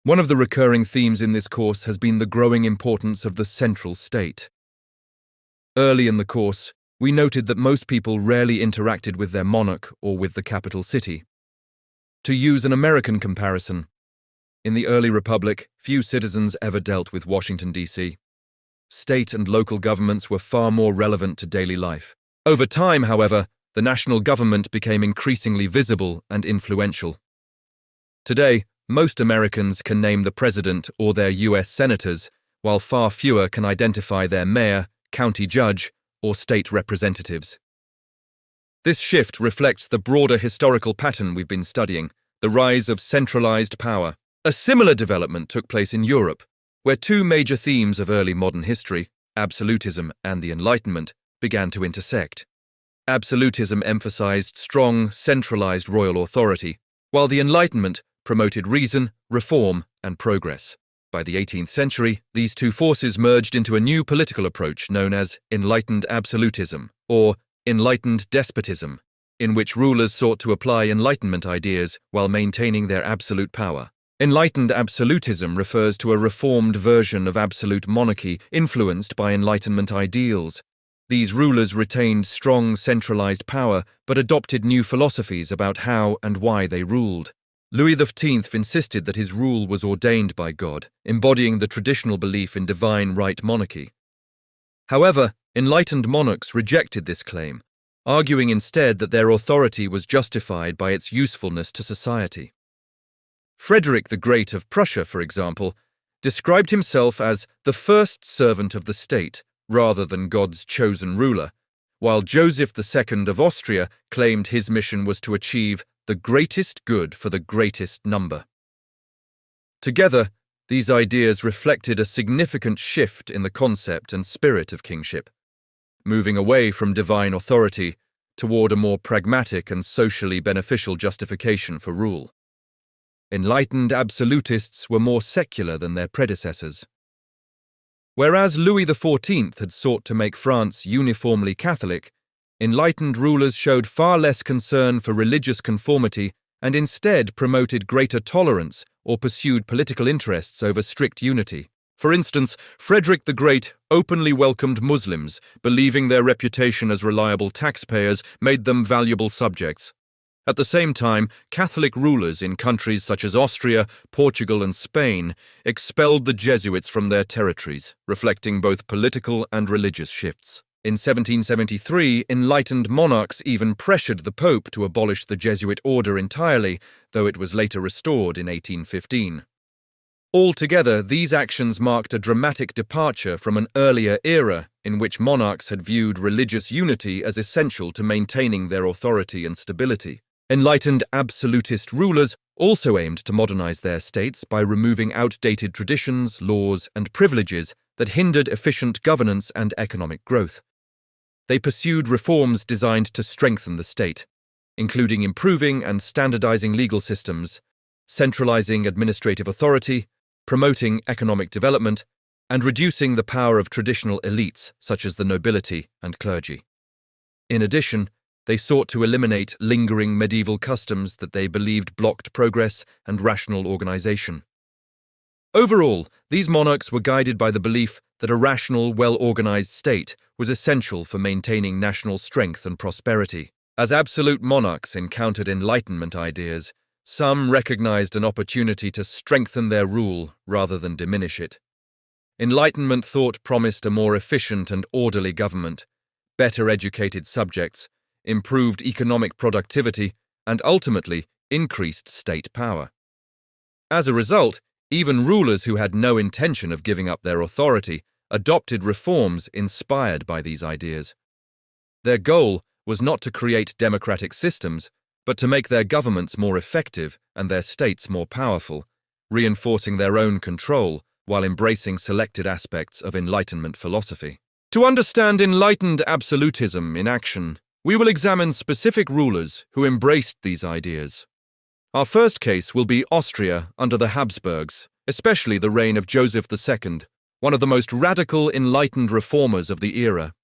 One of the recurring themes in this course has been the growing importance of the central state. Early in the course, we noted that most people rarely interacted with their monarch or with the capital city. To use an American comparison, in the early republic, few citizens ever dealt with Washington, D.C. State and local governments were far more relevant to daily life. Over time, however, the national government became increasingly visible and influential. Today, most Americans can name the president or their U.S. senators, while far fewer can identify their mayor, county judge, or state representatives. This shift reflects the broader historical pattern we've been studying, the rise of centralized power. A similar development took place in Europe, where two major themes of early modern history, absolutism and the Enlightenment, began to intersect. Absolutism emphasized strong, centralized royal authority, while the Enlightenment promoted reason, reform, and progress. By the 18th century, these two forces merged into a new political approach known as Enlightened Absolutism, or Enlightened Despotism, in which rulers sought to apply Enlightenment ideas while maintaining their absolute power. Enlightened Absolutism refers to a reformed version of absolute monarchy influenced by Enlightenment ideals. These rulers retained strong centralized power but adopted new philosophies about how and why they ruled. Louis XV insisted that his rule was ordained by God, embodying the traditional belief in divine right monarchy. However, enlightened monarchs rejected this claim, arguing instead that their authority was justified by its usefulness to society. Frederick the Great of Prussia, for example, described himself as the first servant of the state rather than God's chosen ruler, while Joseph II of Austria claimed his mission was to achieve the greatest good for the greatest number. Together, these ideas reflected a significant shift in the concept and spirit of kingship, moving away from divine authority toward a more pragmatic and socially beneficial justification for rule. Enlightened absolutists were more secular than their predecessors. Whereas Louis XIV had sought to make France uniformly Catholic, enlightened rulers showed far less concern for religious conformity and instead promoted greater tolerance or pursued political interests over strict unity. For instance, Frederick the Great openly welcomed Muslims, believing their reputation as reliable taxpayers made them valuable subjects. At the same time, Catholic rulers in countries such as Austria, Portugal, and Spain expelled the Jesuits from their territories, reflecting both political and religious shifts. In 1773, enlightened monarchs even pressured the Pope to abolish the Jesuit order entirely, though it was later restored in 1815. Altogether, these actions marked a dramatic departure from an earlier era in which monarchs had viewed religious unity as essential to maintaining their authority and stability. Enlightened absolutist rulers also aimed to modernize their states by removing outdated traditions, laws, and privileges that hindered efficient governance and economic growth. They pursued reforms designed to strengthen the state, including improving and standardizing legal systems, centralizing administrative authority, promoting economic development, and reducing the power of traditional elites such as the nobility and clergy. In addition, they sought to eliminate lingering medieval customs that they believed blocked progress and rational organization. Overall, these monarchs were guided by the belief that a rational, well-organized state was essential for maintaining national strength and prosperity. As absolute monarchs encountered Enlightenment ideas, some recognized an opportunity to strengthen their rule rather than diminish it. Enlightenment thought promised a more efficient and orderly government, better educated subjects, improved economic productivity, and ultimately increased state power. As a result, even rulers who had no intention of giving up their authority adopted reforms inspired by these ideas. Their goal was not to create democratic systems, but to make their governments more effective and their states more powerful, reinforcing their own control while embracing selected aspects of Enlightenment philosophy. To understand enlightened absolutism in action, we will examine specific rulers who embraced these ideas. Our first case will be Austria under the Habsburgs, especially the reign of Joseph II, one of the most radical enlightened reformers of the era.